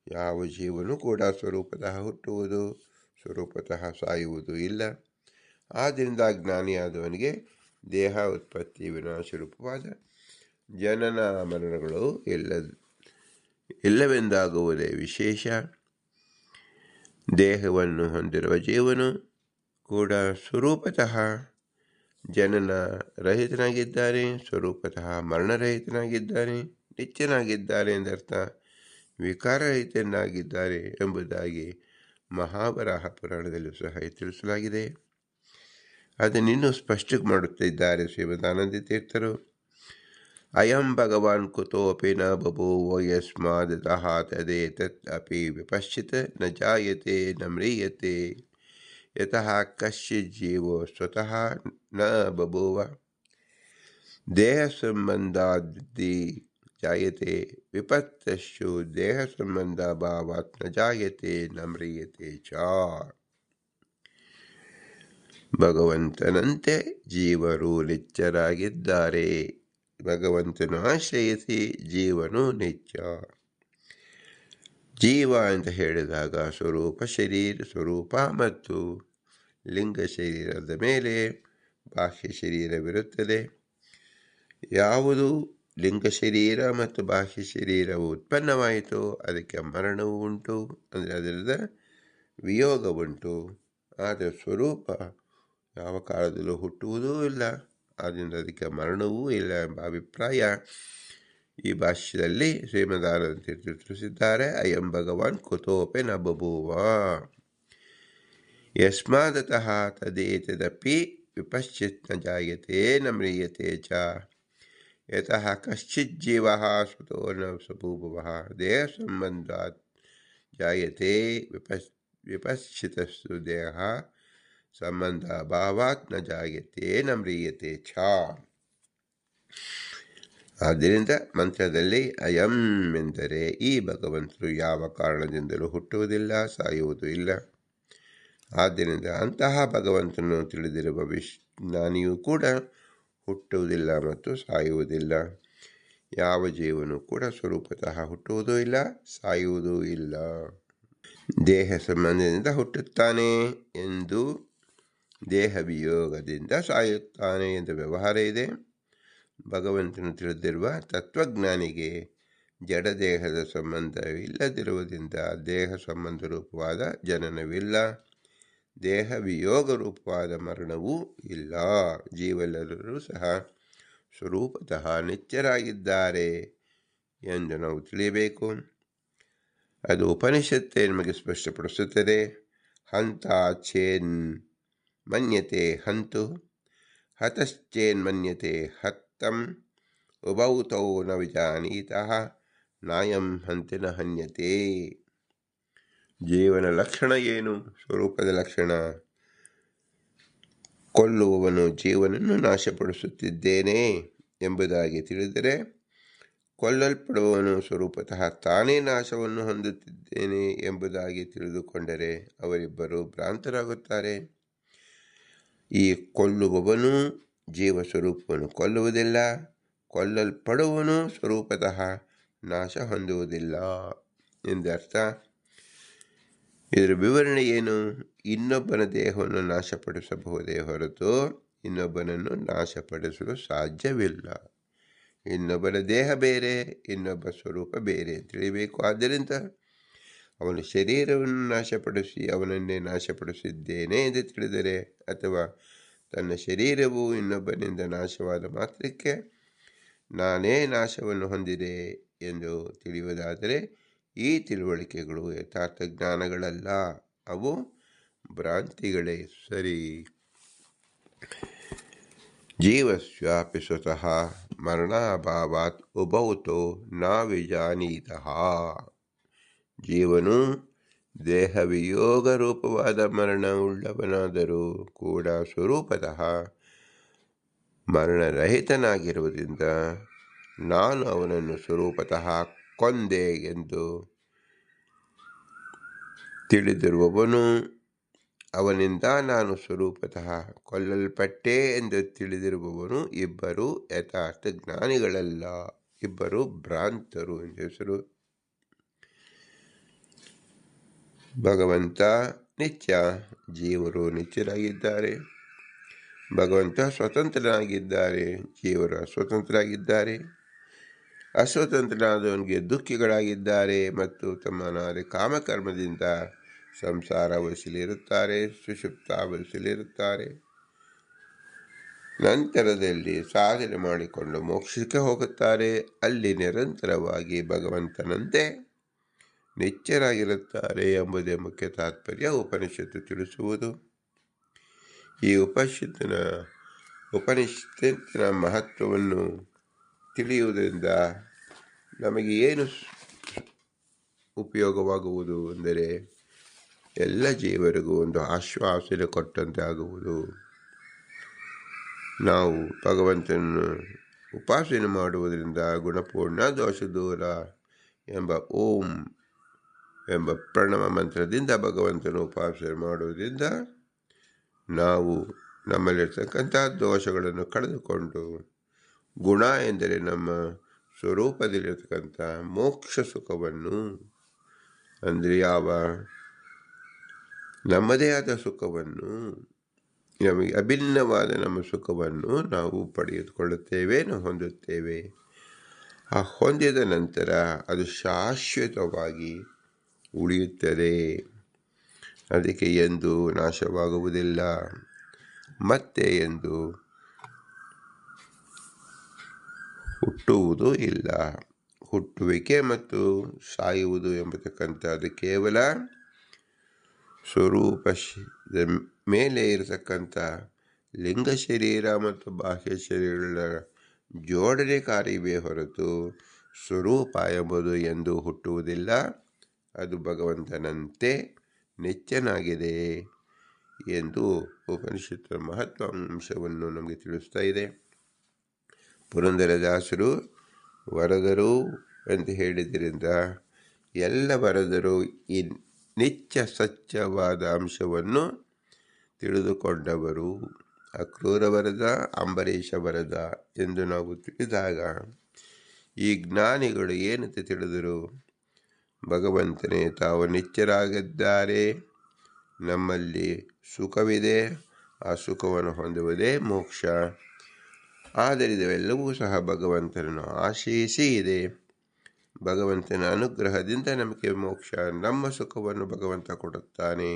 ಯಾವ ಜೀವನೂ ಕೂಡ ಸ್ವರೂಪತಃ ಹುಟ್ಟುವುದು, ಸ್ವರೂಪತಃ ಸಾಯುವುದು ಇಲ್ಲ. ಆದ್ದರಿಂದ ಜ್ಞಾನಿಯಾದವನಿಗೆ ದೇಹ ಉತ್ಪತ್ತಿ ವಿನಾಶ ರೂಪವಾದ ಜನನ ಮರಣಗಳು ಇಲ್ಲವೆಂದಾಗುವುದೇ ವಿಶೇಷ. ದೇಹವನ್ನು ಹೊಂದಿರುವ ಜೀವನು ಕೂಡ ಸ್ವರೂಪತಃ ಜನನ ರಹಿತನಾಗಿದ್ದಾನೆ, ಸ್ವರೂಪತಃ ಮರಣರಹಿತನಾಗಿದ್ದಾನೆ, ನಿತ್ಯನಾಗಿದ್ದಾನೆ ಎಂದರ್ಥ. ವಿಕಾರರಹಿತನಾಗಿದ್ದಾರೆ ಎಂಬುದಾಗಿ ಮಹಾವರಾಹ ಪುರಾಣದಲ್ಲೂ ಸಹ ತಿಳಿಸಲಾಗಿದೆ. ಅದನ್ನಿನ್ನೂ ಸ್ಪಷ್ಟ ಮಾಡುತ್ತಿದ್ದಾರೆ ಶ್ರೀಮದಾನಂದ ತೀರ್ಥರು. ಅಯಂ ಭಗವಾನ್ ಕುತೋಪಿ ನ ಬಭೂವೋ ಯಸ್ಮಾದತಃ ತದೇತತ್ ಅಪಿ ವಿಪಶ್ಚಿತ್ ನ ಜಾಯತೆ ನ ಮ್ರಿಯತೆ ಯತಃ ಕಶ್ಚಿತ್ ಜೀವೋ ಸ್ವತಃ ನ ಬಭೂವ. ದೇಹ ಸಂಬಂಧಾದಿ ಜಾಯತೆ ವಿಪತ್ತಶ್ಚು ದೇಹ ಸಂಬಂಧ ಭಾವಾತ್ ನ ಜಾಯತೆ ನ ಮ್ರಿಯತೆ ಚ. ಭಗವಂತನಂತೆ ಜೀವರು ನಿತ್ಯರಾಗಿದ್ದಾರೆ. ಭಗವಂತನು ಆಶ್ರಯಿಸಿ ಜೀವನು ನಿತ್ಯ. ಜೀವ ಅಂತ ಹೇಳಿದಾಗ ಸ್ವರೂಪ ಮತ್ತು ಲಿಂಗ ಶರೀರದ ಮೇಲೆ ಬಾಹ್ಯ ಶರೀರವಿರುತ್ತದೆ. ಯಾವುದು ಲಿಂಗ ಶರೀರ ಮತ್ತು ಬಾಹ್ಯ ಶರೀರವು ಉತ್ಪನ್ನವಾಯಿತು ಅದಕ್ಕೆ ಮರಣವು ಉಂಟು, ಅಂದರೆ ಅದರದ ವಿಯೋಗ ಉಂಟು. ಆದರೆ ಸ್ವರೂಪ ಯಾವ ಕಾಲದಲ್ಲೂ ಹುಟ್ಟುವುದೂ ಇಲ್ಲ, ಆದ್ದರಿಂದ ಅದಕ್ಕೆ ಮರಣವೂ ಇಲ್ಲ ಎಂಬ ಅಭಿಪ್ರಾಯ ಈ ಭಾಷ್ಯದಲ್ಲಿ ಶ್ರೀಮದಾನಂದ ತೀರ್ಥರು ತಿಳಿಸಿದ್ದಾರೆ. ಅಯಂ ಭಗವಾನ್ ಕುತೋಪಿ ನ ಬಭೂವ ಯಸ್ಮಾದತಃ ತದೇತದಪಿ ವಿಪಶ್ಚಿತ್ ನ ಜಾಯತೆ ನ ಮ್ರಿಯತೆ ಚ ಯತಃ ಕಶ್ಚಿಜ್ಜೀವಃ ಸ್ವತೋ ನ ಸಭೂಭವಃ ದೇಹ ಸಂಬಂಧಾತ್ ಜಾಯತೆ ವಿಪಶ್ಚಿತಸ್ತು ದೇಹ ಸಂಬಂಧ ಭಾವಾತ್ ನ ಜಾಯತೆ ನ ಮ್ರಿಯತೆ ಛ. ಆದ್ದರಿಂದ ಮಂತ್ರದಲ್ಲಿ ಅಯಂ ಎಂದರೆ ಈ ಭಗವಂತರು ಯಾವ ಕಾರಣದಿಂದಲೂ ಹುಟ್ಟುವುದಿಲ್ಲ, ಸಾಯುವುದೂ ಇಲ್ಲ. ಆದ್ದರಿಂದ ಅಂತಹ ಭಗವಂತನು ತಿಳಿದಿರುವ ವಿಜ್ಞಾನಿಯೂ ಕೂಡ ಹುಟ್ಟುವುದಿಲ್ಲ ಮತ್ತು ಸಾಯುವುದಿಲ್ಲ. ಯಾವ ಜೀವನೂ ಕೂಡ ಸ್ವರೂಪತಃ ಹುಟ್ಟುವುದೂ ಇಲ್ಲ, ಸಾಯುವುದೂ ಇಲ್ಲ. ದೇಹ ಸಂಬಂಧದಿಂದ ಹುಟ್ಟುತ್ತಾನೆ ಎಂದು, ದೇಹ ವಿಯೋಗದಿಂದ ಸಾಯುತ್ತಾನೆ ಎಂದು ವ್ಯವಹಾರ ಇದೆ. ಭಗವಂತನು ತಿಳಿದಿರುವ ತತ್ವಜ್ಞಾನಿಗೆ ಜಡದೇಹದ ಸಂಬಂಧವಿಲ್ಲದಿರುವುದರಿಂದ ದೇಹ ಸಂಬಂಧ ರೂಪವಾದ ಜನನವಿಲ್ಲ, ದೇಹ ವಿಯೋಗ ರೂಪವಾದ ಮರಣವೂ ಇಲ್ಲ. ಜೀವರೆಲ್ಲರೂ ಸಹ ಸ್ವರೂಪತಃ ನಿತ್ಯರಾಗಿದ್ದಾರೆ ಎಂದು ನಾವು ತಿಳಿಯಬೇಕು. ಅದು ಉಪನಿಷತ್ತೇ ನಮಗೆ ಸ್ಪಷ್ಟಪಡಿಸುತ್ತದೆ. ಹಂತ ಚೇನ್ ಮನ್ಯತೆ ಹಂತು, ಹತಶ್ಚೇನ್ ಮನ್ಯತೆ ಹತ್ತಂ, ಉಭೌ ತೌ ನ ವಿಜಾನೀತಃ ನಾಯಂ ಹಂತಿ ನ ಹನ್ಯತೆ. ಜೀವನ ಲಕ್ಷಣ ಏನು? ಸ್ವರೂಪದ ಲಕ್ಷಣ. ಕೊಲ್ಲುವವನು ಜೀವನನ್ನು ನಾಶಪಡಿಸುತ್ತಿದ್ದೇನೆ ಎಂಬುದಾಗಿ ತಿಳಿದರೆ, ಕೊಲ್ಲಲ್ಪಡುವವನು ಸ್ವರೂಪತಃ ತಾನೇ ನಾಶವನ್ನು ಹೊಂದುತ್ತಿದ್ದೇನೆ ಎಂಬುದಾಗಿ ತಿಳಿದುಕೊಂಡರೆ ಅವರಿಬ್ಬರು ಭ್ರಾಂತರಾಗುತ್ತಾರೆ. ಈ ಕೊಲ್ಲುವವನು ಜೀವ ಸ್ವರೂಪವನ್ನು ಕೊಲ್ಲುವುದಿಲ್ಲ, ಕೊಲ್ಲಲ್ಪಡುವವನು ಸ್ವರೂಪತಃ ನಾಶ ಹೊಂದುವುದಿಲ್ಲ ಎಂದರ್ಥ. ಇದರ ವಿವರಣೆ ಏನು? ಇನ್ನೊಬ್ಬನ ದೇಹವನ್ನು ನಾಶಪಡಿಸಬಹುದೇ ಹೊರತು ಇನ್ನೊಬ್ಬನನ್ನು ನಾಶಪಡಿಸಲು ಸಾಧ್ಯವಿಲ್ಲ. ಇನ್ನೊಬ್ಬನ ದೇಹ ಬೇರೆ, ಇನ್ನೊಬ್ಬ ಸ್ವರೂಪ ಬೇರೆ ತಿಳಿಬೇಕು. ಆದ್ದರಿಂದ ಅವನ ಶರೀರವನ್ನು ನಾಶಪಡಿಸಿ ಅವನನ್ನೇ ನಾಶಪಡಿಸಿದ್ದೇನೆ ಎಂದು ತಿಳಿದರೆ, ಅಥವಾ ತನ್ನ ಶರೀರವು ಇನ್ನೊಬ್ಬನಿಂದ ನಾಶವಾದ ಮಾತ್ರಕ್ಕೆ ನಾನೇ ನಾಶವನ್ನು ಹೊಂದಿದೆ ಎಂದು ತಿಳಿಯುವುದಾದರೆ ಈ ತಿಳುವಳಿಕೆಗಳು ಯಥಾರ್ಥ ಜ್ಞಾನಗಳಲ್ಲ, ಅವು ಭ್ರಾಂತಿಗಳೇ ಸರಿ. ಜೀವಸ್ಯಾಪಿ ಸ್ವತಃ ಮರಣಾಭಾವಾತ್ ಉಭೌತೋ ನ ವಿಜಾನೀತಃ. ಜೀವನು ದೇಹವಿಯೋಗ ರೂಪವಾದ ಮರಣವುಳ್ಳವನಾದರೂ ಕೂಡ ಸ್ವರೂಪತಃ ಮರಣರಹಿತನಾಗಿರುವುದರಿಂದ ನಾನು ಅವನನ್ನು ಸ್ವರೂಪತಃ ಕೊಂದೆ ಎಂದು ತಿಳಿದಿರುವವನು, ಅವನಿಂದ ನಾನು ಸ್ವರೂಪತಃ ಕೊಲ್ಲಲ್ಪಟ್ಟೆ ಎಂದು ತಿಳಿದಿರುವವನು ಇಬ್ಬರು ಯಥಾರ್ಥ ಜ್ಞಾನಿಗಳಲ್ಲ, ಇಬ್ಬರು ಭ್ರಾಂತರು ಎಂದು ಹೆಸರು. ಭಗವಂತ ನಿತ್ಯ, ಜೀವರು ನಿತ್ಯರಾಗಿದ್ದಾರೆ. ಭಗವಂತ ಸ್ವತಂತ್ರನಾಗಿದ್ದಾರೆ, ಜೀವರು ಅಸ್ವತಂತ್ರರಾಗಿದ್ದಾರೆ. ಅಸ್ವತಂತ್ರನಾದವನಿಗೆ ದುಃಖಿಗಳಾಗಿದ್ದಾರೆ ಮತ್ತು ತಮ್ಮ ಅನಾದಿ ಕಾಮಕರ್ಮದಿಂದ ಸಂಸಾರಾವಸ್ಥೆಯಲ್ಲಿರುತ್ತಾರೆ, ಸುಷುಪ್ತಾವಸ್ಥೆಯಲ್ಲಿರುತ್ತಾರೆ. ನಂತರದಲ್ಲಿ ಸಾಧನೆ ಮಾಡಿಕೊಂಡು ಮೋಕ್ಷಕ್ಕೆ ಹೋಗುತ್ತಾರೆ. ಅಲ್ಲಿ ನಿರಂತರವಾಗಿ ಭಗವಂತನಂತೆ ನಿತ್ಯರಾಗಿರುತ್ತಾರೆ ಎಂಬುದೇ ಮುಖ್ಯ ತಾತ್ಪರ್ಯ ಉಪನಿಷತ್ತು ತಿಳಿಸುವುದು. ಈ ಉಪನಿಷತ್ತಿನ ಮಹತ್ವವನ್ನು ತಿಳಿಯುವುದರಿಂದ ನಮಗೆ ಏನು ಉಪಯೋಗವಾಗುವುದು ಎಂದರೆ, ಎಲ್ಲ ಜೀವರಿಗೂ ಒಂದು ಆಶ್ವಾಸನೆ ಕೊಟ್ಟಂತೆ ಆಗುವುದು. ನಾವು ಭಗವಂತನನ್ನು ಉಪಾಸನೆ ಮಾಡುವುದರಿಂದ ಗುಣಪೂರ್ಣ ದೋಷ ದೂರ ಎಂಬ ಓಂ ಎಂಬ ಪ್ರಣವ ಮಂತ್ರದಿಂದ ಭಗವಂತನ ಉಪಾಸನೆ ಮಾಡುವುದರಿಂದ ನಾವು ನಮ್ಮಲ್ಲಿರ್ತಕ್ಕಂಥ ದೋಷಗಳನ್ನು ಕಳೆದುಕೊಂಡು ಗುಣ ಎಂದರೆ ನಮ್ಮ ಸ್ವರೂಪದಲ್ಲಿರ್ತಕ್ಕಂಥ ಮೋಕ್ಷ ಸುಖವನ್ನು, ಅಂದರೆ ನಮ್ಮದೇ ಆದ ಸುಖವನ್ನು, ನಮಗೆ ಅಭಿನ್ನವಾದ ನಮ್ಮ ಸುಖವನ್ನು ನಾವು ಪಡೆದುಕೊಳ್ಳುತ್ತೇವೆ, ನಾವು ಹೊಂದುತ್ತೇವೆ. ಆ ಹೊಂದಿದ ನಂತರ ಅದು ಶಾಶ್ವತವಾಗಿ ಉಳಿಯುತ್ತದೆ. ಅದಕ್ಕೆ ಎಂದು ನಾಶವಾಗುವುದಿಲ್ಲ, ಮತ್ತೆ ಎಂದು ಹುಟ್ಟುವುದೂ ಇಲ್ಲ. ಹುಟ್ಟುವಿಕೆ ಮತ್ತು ಸಾಯುವುದು ಎಂಬತಕ್ಕಂಥದ್ದು ಕೇವಲ ಸ್ವರೂಪದ ಮೇಲೆ ಇರತಕ್ಕಂಥ ಲಿಂಗ ಶರೀರ ಮತ್ತು ಬಾಹ್ಯ ಶರೀರಗಳ ಜೋಡಣೆ ಕಾರ್ಯವೇ ಹೊರತು ಸ್ವರೂಪ ಎಂಬುದು ಎಂದು ಹುಟ್ಟುವುದಿಲ್ಲ. ಅದು ಭಗವಂತನಂತೆ ನಿತ್ಯನಾಗಿದೆ ಎಂದು ಉಪನಿಷತ್ತರ ಮಹತ್ವಾಂಶವನ್ನು ನಮಗೆ ತಿಳಿಸ್ತಾ ಇದೆ. ಪುರಂದರದಾಸರು ವರದರು ಅಂತ ಹೇಳಿದ್ದರಿಂದ ಎಲ್ಲ ವರದರು ಈ ನಿತ್ಯ ಸತ್ಯವಾದ ಅಂಶವನ್ನು ತಿಳಿದುಕೊಂಡವರು. ಅಕ್ರೂರ ವರದ, ಅಂಬರೀಷ ವರದ ಎಂದು ನಾವು ತಿಳಿದಾಗ ಈ ಜ್ಞಾನಿಗಳು ಏನಂತ ತಿಳಿದರು? ಭಗವಂತನೇ ತಾವು ನಿತ್ಯರಾಗಿದ್ದಾರೆ, ನಮ್ಮಲ್ಲಿ ಸುಖವಿದೆ, ಆ ಸುಖವನ್ನು ಹೊಂದುವುದೇ ಮೋಕ್ಷ. ಆದರೆ ಇವೆಲ್ಲವೂ ಸಹ ಭಗವಂತನನ್ನು ಆಶ್ರಯಿಸಿ ಇದೆ. ಭಗವಂತನ ಅನುಗ್ರಹದಿಂದ ನಮಗೆ ಮೋಕ್ಷ, ನಮ್ಮ ಸುಖವನ್ನು ಭಗವಂತ ಕೊಡುತ್ತಾನೆ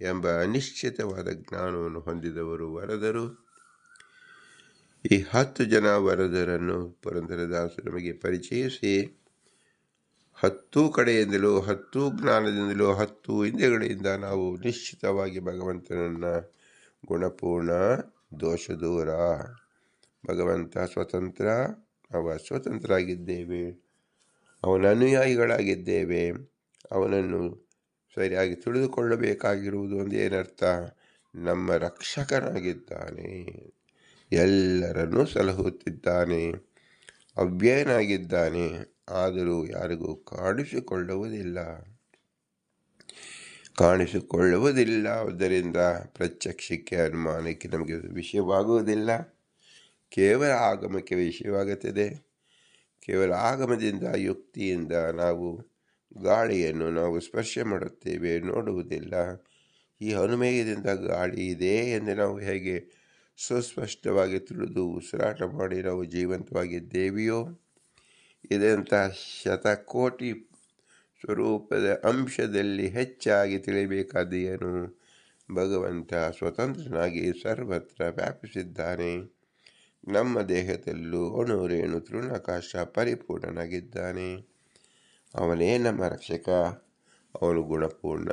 ಎಂಬ ಅನಿಶ್ಚಿತವಾದ ಜ್ಞಾನವನ್ನು ಹೊಂದಿದವರು ವರದರು. ಈ 10 ಜನ ವರದರನ್ನು ಪುರಂದರದಾಸರು ನಮಗೆ ಪರಿಚಯಿಸಿ 10 ಕಡೆಯಿಂದಲೂ 10 ಜ್ಞಾನದಿಂದಲೂ 10 ಇಂದ್ರಿಯಗಳಿಂದ ನಾವು ನಿಶ್ಚಿತವಾಗಿ ಭಗವಂತನನ್ನು ಗುಣಪೂರ್ಣ ದೋಷ ದೂರ, ಭಗವಂತ ಸ್ವತಂತ್ರ, ನಾವು ಸ್ವತಂತ್ರರಾಗಿದ್ದೇವೆ, ಅವನ ಅನುಯಾಯಿಗಳಾಗಿದ್ದೇವೆ, ಅವನನ್ನು ಸರಿಯಾಗಿ ತಿಳಿದುಕೊಳ್ಳಬೇಕಾಗಿರುವುದು ಒಂದೇನರ್ಥ? ನಮ್ಮ ರಕ್ಷಕನಾಗಿದ್ದಾನೆ, ಎಲ್ಲರನ್ನೂ ಸಲಹುತ್ತಿದ್ದಾನೆ, ಅವ್ಯಯನಾಗಿದ್ದಾನೆ, ಆದರೂ ಯಾರಿಗೂ ಕಾಣಿಸಿಕೊಳ್ಳುವುದಿಲ್ಲ. ಆದ್ದರಿಂದ ಪ್ರತ್ಯಕ್ಷಕ್ಕೆ, ಅನುಮಾನಕ್ಕೆ ನಮಗೆ ವಿಷಯವಾಗುವುದಿಲ್ಲ, ಕೇವಲ ಆಗಮಕ್ಕೆ ವಿಷಯವಾಗುತ್ತದೆ. ಕೇವಲ ಆಗಮದಿಂದ, ಯುಕ್ತಿಯಿಂದ ನಾವು ಗಾಳಿಯನ್ನು ನಾವು ಸ್ಪರ್ಶ ಮಾಡುತ್ತೇವೆ, ನೋಡುವುದಿಲ್ಲ. ಈ ಅನುಮೇಯದಿಂದ ಗಾಳಿ ಇದೆ ಎಂದು ನಾವು ಹೇಗೆ ಸುಸ್ಪಷ್ಟವಾಗಿ ತಿಳಿದು ಉಸಿರಾಟ ಮಾಡಿ ನಾವು ಜೀವಂತವಾಗಿದ್ದೇವೆಯೋ, ಇದಂಥ ಶತಕೋಟಿ ಸ್ವರೂಪದ ಅಂಶದಲ್ಲಿ ಹೆಚ್ಚಾಗಿ ತಿಳಿಯಬೇಕಾದ ಏನು? ಭಗವಂತ ಸ್ವತಂತ್ರನಾಗಿ ಸರ್ವತ್ರ ವ್ಯಾಪಿಸಿದ್ದಾನೆ. ನಮ್ಮ ದೇಹದಲ್ಲೂ ಅಣು ರೇಣು ತೃಣಾಕಾಶ ಪರಿಪೂರ್ಣನಾಗಿದ್ದಾನೆ. ಅವನೇ ನಮ್ಮ ರಕ್ಷಕ, ಅವನು ಗುಣಪೂರ್ಣ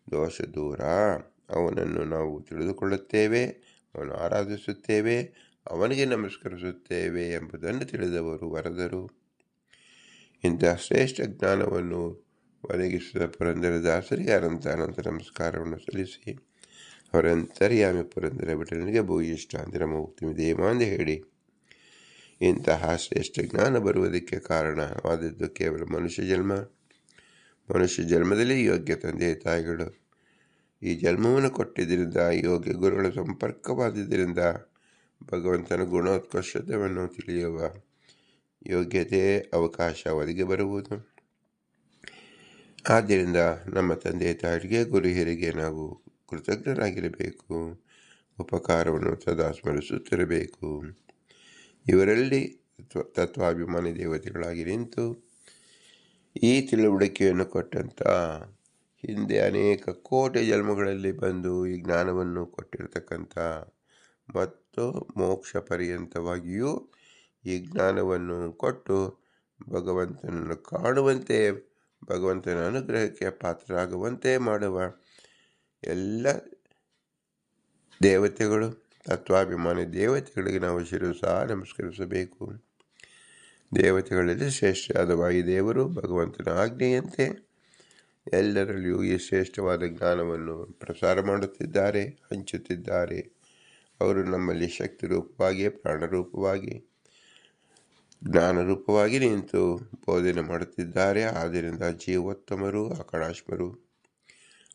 ದೋಷ ದೂರ. ಅವನನ್ನು ನಾವು ತಿಳಿದುಕೊಳ್ಳುತ್ತೇವೆ, ಅವನು ಆರಾಧಿಸುತ್ತೇವೆ, ಅವನಿಗೆ ನಮಸ್ಕರಿಸುತ್ತೇವೆ ಎಂಬುದನ್ನು ತಿಳಿದವರು ವರದರು. ಇಂತಹ ಶ್ರೇಷ್ಠ ಜ್ಞಾನವನ್ನು ಒದಗಿಸಿದ ಪುರಂದರದಾಸರಿಗೆ ಅನಂತ ನಮಸ್ಕಾರವನ್ನು ಸಲ್ಲಿಸಿ ಅವರ ಅಂತರ್ಯಾಮಿ ಪುರಂದರ ವಿಠಲನಿಗೆ ಭೂಯಿಷ್ಟಾಂತರ ಮುಕ್ತಿಮಿದೇಮ ಎಂದು ಹೇಳಿ, ಇಂತಹ ಶ್ರೇಷ್ಠ ಜ್ಞಾನ ಬರುವುದಕ್ಕೆ ಕಾರಣವಾದದ್ದು ಕೇವಲ ಮನುಷ್ಯ ಜನ್ಮ. ಮನುಷ್ಯ ಜನ್ಮದಲ್ಲಿ ಯೋಗ್ಯ ತಂದೆ ತಾಯಿಗಳು ಈ ಜನ್ಮವನ್ನು ಕೊಟ್ಟಿದ್ದರಿಂದ, ಯೋಗ್ಯ ಗುರುಗಳ ಸಂಪರ್ಕವಾದ್ದರಿಂದ ಭಗವಂತನ ಗುಣೋತ್ಕರ್ಷತೆಯನ್ನು ತಿಳಿಯುವ ಯೋಗ್ಯತೆ ಅವಕಾಶ ಒದಗಿ ಬರುವುದು. ಆದ್ದರಿಂದ ನಮ್ಮ ತಂದೆ ತಾಯಿಗೆ, ಗುರು ಹಿರಿಗೆ ನಾವು ಕೃತಜ್ಞರಾಗಿರಬೇಕು, ಉಪಕಾರವನ್ನು ಸದಾ ಸ್ಮರಿಸುತ್ತಿರಬೇಕು. ಇವರಲ್ಲಿ ತತ್ವಾಭಿಮಾನಿ ದೇವತೆಗಳಾಗಿ ನಿಂತು ಈ ತಿಳುವಳಿಕೆಯನ್ನು ಕೊಟ್ಟಂಥ, ಹಿಂದೆ ಅನೇಕ ಕೋಟಿ ಜನ್ಮಗಳಲ್ಲಿ ಬಂದು ಈ ಜ್ಞಾನವನ್ನು ಕೊಟ್ಟಿರತಕ್ಕಂಥ ಮತ್ತು ಮೋಕ್ಷ ಪರ್ಯಂತವಾಗಿಯೂ ಈ ಜ್ಞಾನವನ್ನು ಕೊಟ್ಟು ಭಗವಂತನನ್ನು ಕಾಣುವಂತೆ, ಭಗವಂತನ ಅನುಗ್ರಹಕ್ಕೆ ಪಾತ್ರರಾಗುವಂತೆ ಮಾಡುವ ಎಲ್ಲ ದೇವತೆಗಳು, ತತ್ವಾಭಿಮಾನಿ ದೇವತೆಗಳಿಗೆ ನಾವು ಶಿರಸ ನಮಸ್ಕರಿಸಬೇಕು. ದೇವತೆಗಳಲ್ಲಿ ಶ್ರೇಷ್ಠವಾದ ವಾಯುದೇವರು ಭಗವಂತನ ಆಜ್ಞೆಯಂತೆ ಎಲ್ಲರಲ್ಲಿಯೂ ಈ ಶ್ರೇಷ್ಠವಾದ ಜ್ಞಾನವನ್ನು ಪ್ರಸಾರ ಮಾಡುತ್ತಿದ್ದಾರೆ, ಹಂಚುತ್ತಿದ್ದಾರೆ. ಅವರು ನಮ್ಮಲ್ಲಿ ಶಕ್ತಿ ರೂಪವಾಗಿ, ಪ್ರಾಣರೂಪವಾಗಿ ಜ್ಞಾನರೂಪವಾಗಿ ನಿಂತು ಬೋಧನೆ ಮಾಡುತ್ತಿದ್ದಾರೆ. ಆದ್ದರಿಂದ ಜೀವೋತ್ತಮರು ಆಕಳಾಶ್ಮರು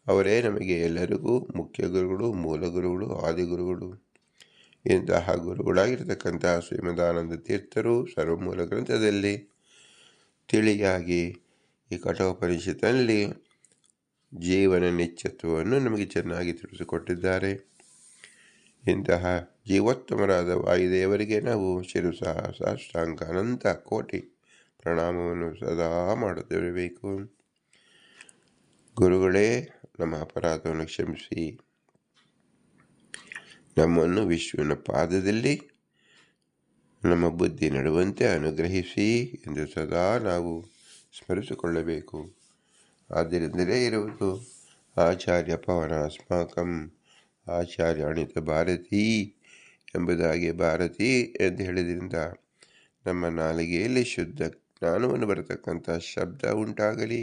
ಅವರೇ ನಮಗೆ ಎಲ್ಲರಿಗೂ ಮುಖ್ಯ ಗುರುಗಳು, ಮೂಲ ಗುರುಗಳು, ಆದಿಗುರುಗಳು. ಇಂತಹ ಗುರುಗಳಾಗಿರ್ತಕ್ಕಂತಹ ಶ್ರೀಮದಾನಂದ ತೀರ್ಥರು ಸರ್ವಮೂಲ ಗ್ರಂಥದಲ್ಲಿ ತಿಳಿಯಾಗಿ ಈ ಕಠೋಪನಿಷತ್ತಿನಲ್ಲಿ ಜೀವನ ನಿತ್ಯತ್ವವನ್ನು ನಮಗೆ ಚೆನ್ನಾಗಿ ತಿಳಿಸಿಕೊಟ್ಟಿದ್ದಾರೆ. ಇಂತಹ ಜೀವೋತ್ತಮರಾದ ವಾಯುದೇವರಿಗೆ ನಾವು ಶಿರಸಃ ಸಾಷ್ಟಾಂಗ ಅನಂತ ಕೋಟಿ ಪ್ರಣಾಮವನ್ನು ಸದಾ ಮಾಡುತ್ತಿರಬೇಕು. ಗುರುಗಳೇ, ನಮ್ಮ ಅಪರಾಧವನ್ನು ಕ್ಷಮಿಸಿ ನಮ್ಮನ್ನು ವಿಶ್ವನ ಪಾದದಲ್ಲಿ ನಮ್ಮ ಬುದ್ಧಿ ನಡುವಂತೆ ಅನುಗ್ರಹಿಸಿ ಎಂದು ಸದಾ ನಾವು ಸ್ಮರಿಸಿಕೊಳ್ಳಬೇಕು. ಆದ್ದರಿಂದಲೇ ಇರುವುದು ಆಚಾರ್ಯ ಪವನ ಅಸ್ಮಾಕಂ ಆಚಾರ್ಯ ಅಣಿತ ಭಾರತೀ ಎಂಬುದಾಗಿ. ಭಾರತೀ ಎಂದು ಹೇಳಿದ್ರಿಂದ ನಮ್ಮ ನಾಲಿಗೆಯಲ್ಲಿ ಶುದ್ಧ ಜ್ಞಾನವನ್ನು ಬರತಕ್ಕಂಥ ಶಬ್ದ ಉಂಟಾಗಲಿ.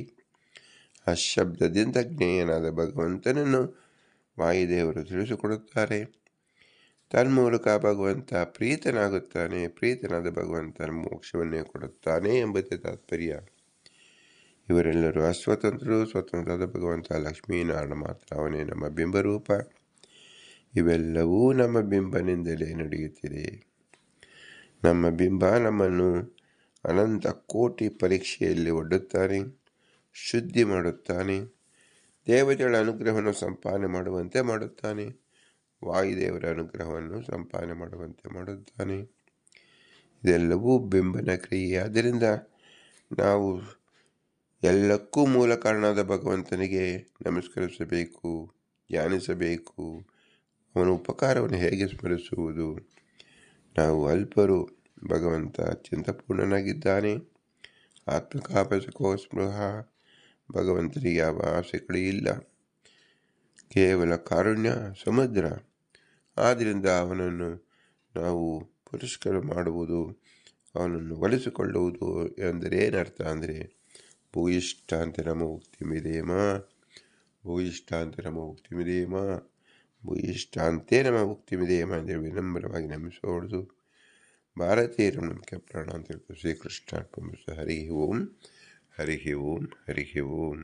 ಆ ಶಬ್ದದಿಂದ ಜ್ಞೇಯನಾದ ಭಗವಂತನನ್ನು ವಾಯುದೇವರು ತಿಳಿಸಿಕೊಡುತ್ತಾರೆ. ತನ್ಮೂಲಕ ಭಗವಂತ ಪ್ರೀತನಾಗುತ್ತಾನೆ. ಪ್ರೀತನಾದ ಭಗವಂತನ ಮೋಕ್ಷವನ್ನೇ ಕೊಡುತ್ತಾನೆ ಎಂಬುದೇ ತಾತ್ಪರ್ಯ. ಇವರೆಲ್ಲರೂ ಅಸ್ವತಂತ್ರರು. ಸ್ವತಂತ್ರವಾದ ಭಗವಂತ ಲಕ್ಷ್ಮೀನಾರಾಯಣ ಮಾತ್ರ, ಅವನೇ ನಮ್ಮ ಬಿಂಬರೂಪ. ಇವೆಲ್ಲವೂ ನಮ್ಮ ಬಿಂಬನಿಂದಲೇ ನಡೆಯುತ್ತಿದೆ. ನಮ್ಮ ಬಿಂಬ ನಮ್ಮನ್ನು ಅನಂತ ಕೋಟಿ ಪರೀಕ್ಷೆಯಲ್ಲಿ ಒಡ್ಡುತ್ತಾನೆ, ಶುದ್ಧಿ ಮಾಡುತ್ತಾನೆ, ದೇವತೆಗಳ ಅನುಗ್ರಹವನ್ನು ಸಂಪಾದನೆ ಮಾಡುವಂತೆ ಮಾಡುತ್ತಾನೆ, ವಾಯುದೇವರ ಅನುಗ್ರಹವನ್ನು ಸಂಪಾದನೆ ಮಾಡುವಂತೆ ಮಾಡುತ್ತಾನೆ. ಇದೆಲ್ಲವೂ ಬಿಂಬನ ಕ್ರಿಯೆ. ಆದ್ದರಿಂದ ನಾವು ಎಲ್ಲಕ್ಕೂ ಮೂಲ ಕಾರಣವಾದ ಭಗವಂತನಿಗೆ ನಮಸ್ಕರಿಸಬೇಕು, ಧ್ಯಾನಿಸಬೇಕು. ಅವನ ಉಪಕಾರವನ್ನು ಹೇಗೆ ಸ್ಮರಿಸುವುದು? ನಾವು ಅಲ್ಪರು, ಭಗವಂತ ಚಿಂತಪೂರ್ಣನಾಗಿದ್ದಾನೆ. ಆತ್ಮಕಾಪಸಕೋ ಸ್ಪೃಹ, ಭಗವಂತನಿಗೆ ಯಾವ ಆಸೆಗಳು ಇಲ್ಲ, ಕೇವಲ ಕಾರುಣ್ಯ ಸಮುದ್ರ. ಆದ್ದರಿಂದ ಅವನನ್ನು ನಾವು ಪುರಸ್ಕಾರ ಮಾಡುವುದು, ಅವನನ್ನು ಒಲಿಸಿಕೊಳ್ಳುವುದು ಎಂದರೆ ಏನರ್ಥ ಅಂದರೆ ಭೂಯಿಷ್ಠಾಂತ ನಮ ಮುಕ್ತಿಮಿದೇಮ, ಭೂಯಿಷ್ಠಾಂತ ನಮ ಮುಕ್ತಿಮಿದೇಮ, ಭೂಯಿಷ್ಠಾಂತೇ ನಮ ಮುಕ್ತಿಮಿದೇಮ ಅಂದರೆ ವಿನಮ್ರವಾಗಿ ನಮಿಸೋದು. ಭಾರತೀಯರು ನಮಗೆ ಪ್ರಾಣ ಅಂತ ಶ್ರೀಕೃಷ್ಣ. ಹರಿ ಓಂ, ಹರಿ ಓಂ, ಹರಿ ಓಂ.